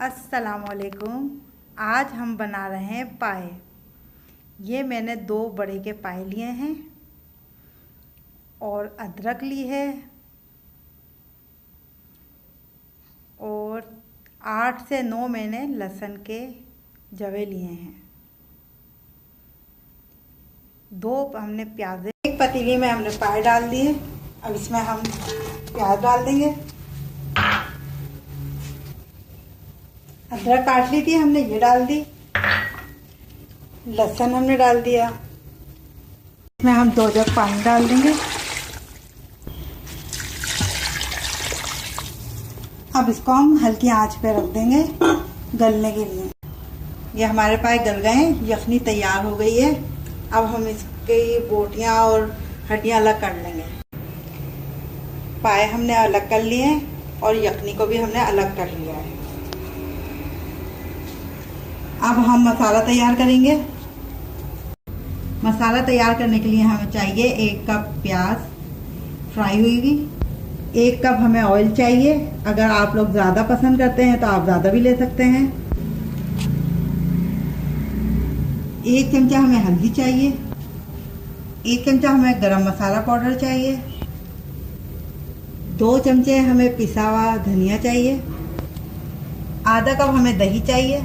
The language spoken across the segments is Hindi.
अस्सलामुअलैकुम। आज हम बना रहे हैं पाए। ये मैंने 2 बड़े के पाए लिए हैं और अदरक ली है और 8 से 9 मैंने लहसुन के जवे लिए हैं। 2 हमने प्याज, एक पतीली में हमने पाए डाल दिए। अब इसमें हम प्याज डाल देंगे। अदरक काट ली थी हमने, ये डाल दी। लहसुन हमने डाल दिया। इसमें हम 2 जग पानी डाल देंगे। अब इसको हम हल्की आंच पे रख देंगे गलने के लिए। ये हमारे पाए गल गए हैं, यखनी तैयार हो गई है। अब हम इसकी बोटियां और हड्डियां अलग कर लेंगे। पाए हमने अलग कर लिए हैं और यखनी को भी हमने अलग कर लिया है। अब हम मसाला तैयार करेंगे। मसाला तैयार करने के लिए हमें चाहिए 1 कप प्याज फ्राई हुई हुई, 1 कप हमें ऑयल चाहिए। अगर आप लोग ज़्यादा पसंद करते हैं तो आप ज़्यादा भी ले सकते हैं। 1 चमचा हमें हल्दी चाहिए। 1 चमचा हमें गरम मसाला पाउडर चाहिए। 2 चमचे हमें पिसा हुआ धनिया चाहिए। आधा कप हमें दही चाहिए।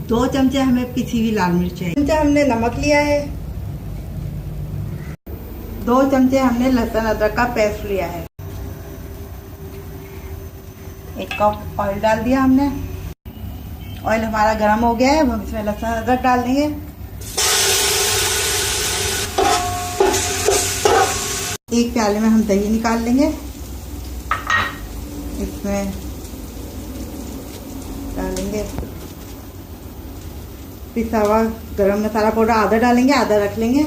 2 चमचे हमें पिसी हुई लाल मिर्च चाहिए। 1 चमचा हमने नमक लिया है। 2 चमचे हमने लहसुन अदरक का पेस्ट लिया है। 1 कप ऑयल डाल दिया हमने। ऑयल हमारा गर्म हो गया है। अब हम इसमें लहसुन अदरक डाल देंगे। एक प्याले में हम दही निकाल लेंगे। इसमें डालेंगे पिसा हुआ गरम मसाला पाउडर, आधा डालेंगे, आधा रख लेंगे।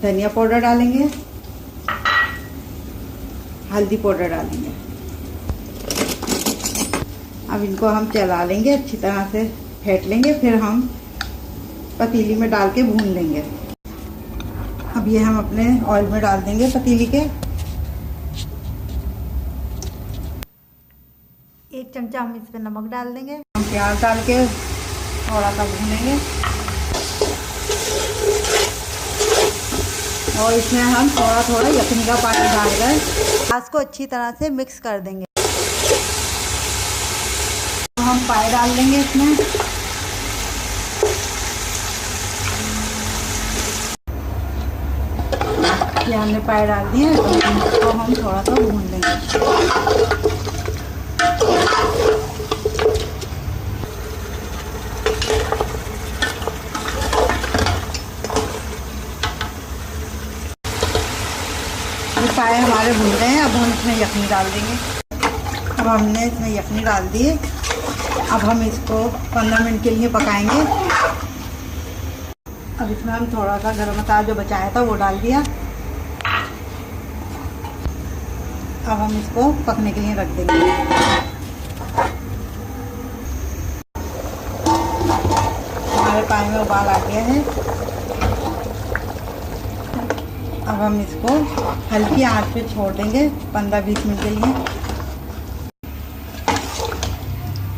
धनिया पाउडर डालेंगे। हल्दी पाउडर डालेंगे। अब इनको हम चला लेंगे, अच्छी तरह से फेंट लेंगे। फिर हम पतीली में डाल के भून लेंगे। अब ये हम अपने ऑयल में डाल देंगे पतीली के। 1 चमचा हम इसमें नमक डाल देंगे। हम प्याज डाल के थोड़ा सा भूनेंगे और इसमें हम थोड़ा थोड़ा यखनी का पानी डालकर प्याज को अच्छी तरह से मिक्स कर देंगे। तो हम पाए डाल देंगे इसमें। ये हमने पाए डाल दिए तो इसको हम थोड़ा सा भून लेंगे। पाए हमारे भून गए हैं। अब हम इसमें यखनी डाल देंगे। अब हमने इसमें यखनी डाल दी है। अब हम इसको 15 मिनट के लिए पकाएंगे। अब इसमें हम थोड़ा सा गरम मसाला जो बचाया था वो डाल दिया। अब हम इसको पकने के लिए रख देंगे। हमारे पानी में उबाल आ गया है। अब हम इसको हल्की आंच पे छोड़ देंगे 15-20 मिनट के लिए।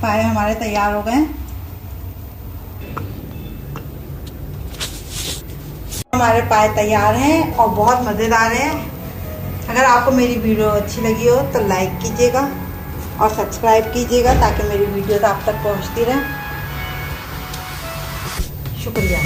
पाए हमारे तैयार हो गए। हमारे पाए तैयार हैं और बहुत मज़ेदार हैं। अगर आपको मेरी वीडियो अच्छी लगी हो तो लाइक कीजिएगा और सब्सक्राइब कीजिएगा ताकि मेरी वीडियो आप तक पहुंचती रहे। शुक्रिया।